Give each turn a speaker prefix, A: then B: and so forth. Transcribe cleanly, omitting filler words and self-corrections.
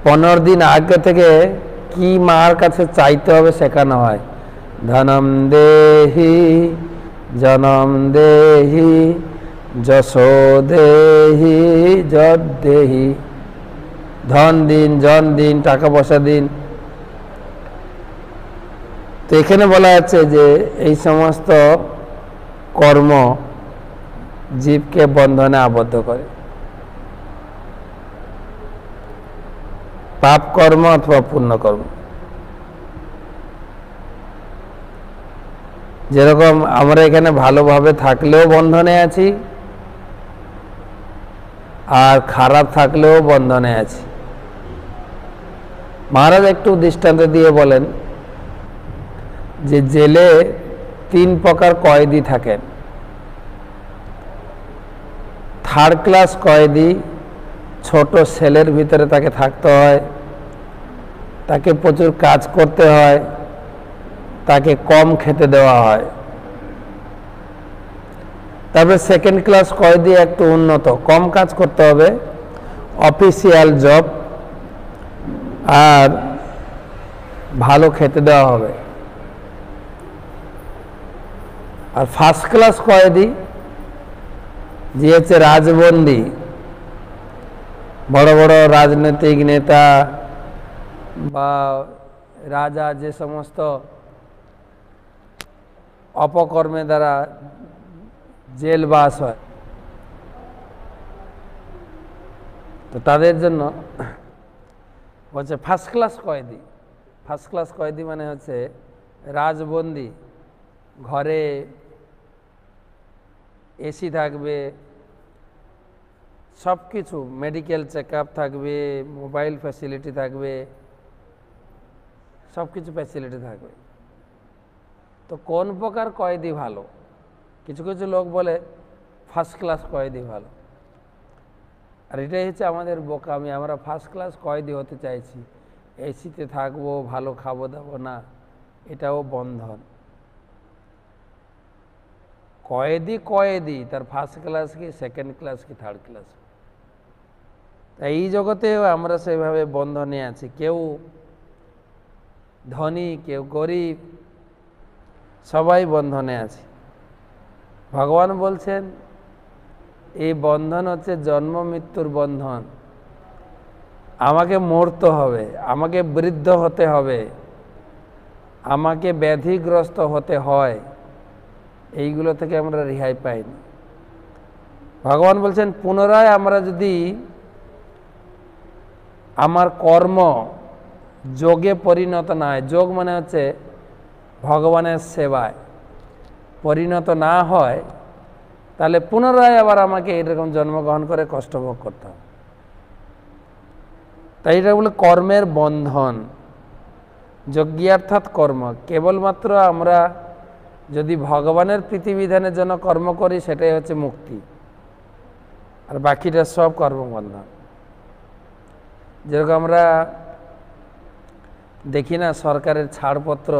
A: 15 দিন আগে থেকে কি মার কাছে চাইতে হবে শেখানো হয়। ধনম দেহি জনম দেহি যশো দেহি যদ দেহি, ধন দিন, জন দিন, টাকা পয়সা দিন। তো এখানে বলা যাচ্ছে যে এই সমস্ত কর্ম জীবকে বন্ধনে আবদ্ধ করে। পাপ কর্ম অথবা পুণ্য কর্ম। যেরকম আমরা এখানে ভালোভাবে থাকলেও বন্ধনে আছি, আর খারাপ থাকলেও বন্ধনে আছি। মহারাজ একটু দৃষ্টান্ত দিয়ে বলেন যে জেলে 3 প্রকার কয়েদি থাকেন। 3rd ক্লাস কয়েদি, ছোট সেলের ভিতরে তাকে থাকতে হয়, তাকে প্রচুর কাজ করতে হয়, তাকে কম খেতে দেওয়া হয়। তারপরে 2nd ক্লাস কয়েদি একটু উন্নত, কম কাজ করতে হবে, অফিসিয়াল জব, আর ভালো খেতে দেওয়া হবে। আর 1st ক্লাস কয়েদি যে হচ্ছে রাজবন্দী, বড় বড় রাজনৈতিক নেতা বা রাজা যে সমস্ত অপকর্মে দ্বারা জেলবাস হয়, তো তাদের জন্য হচ্ছে 1st ক্লাস কয়েদি। 1st ক্লাস কয়েদি মানে হচ্ছে রাজবন্দী, ঘরে এসি থাকবে, সব কিছু, মেডিকেল চেক আপ থাকবে, মোবাইল ফ্যাসিলিটি থাকবে, সব কিছু ফ্যাসিলিটি থাকবে। তো কোন প্রকার কয়েদি ভালো? কিছু কিছু লোক বলে 1st ক্লাস কয়েদি ভালো। আর এটাই হচ্ছে আমাদের বোকামি। আমরা 1st ক্লাস কয়েদি হতে চাইছি, এসিতে থাকবো, ভালো খাবো দাবো না, এটাও বন্ধন। কয়েদি কয়েদি, তার 1st ক্লাস কি, 2nd ক্লাস কি, 3rd ক্লাস। এই জগতেও আমরা সেভাবে বন্ধনে আছি। কেউ ধনী, কেউ গরিব, সবাই বন্ধনে আছে। ভগবান বলছেন এই বন্ধন হচ্ছে জন্ম মৃত্যুর বন্ধন। আমাকে মরতে হবে, আমাকে বৃদ্ধ হতে হবে, আমাকে ব্যাধিগ্রস্ত হতে হয়, এইগুলো থেকে আমরা রেহাই পাই না। ভগবান বলছেন পুনরায় আমরা যদি আমার কর্ম যোগে পরিণত না হয়, যোগ মানে হচ্ছে ভগবানের সেবায় পরিণত না হয়, তাহলে পুনরায় আবার আমাকে এরকম জন্মগ্রহণ করে কষ্টভোগ করতে হবে। তাই এটা বলে কর্মের বন্ধন। যজ্ঞার্থাৎ কর্ম, কেবলমাত্র আমরা যদি ভগবানের প্রীতিবিধানের জন্য কর্ম করি সেটাই হচ্ছে মুক্তি, আর বাকিটা সব কর্মবন্ধন। যেরকম আমরা দেখি না সরকারের ছাড়পত্র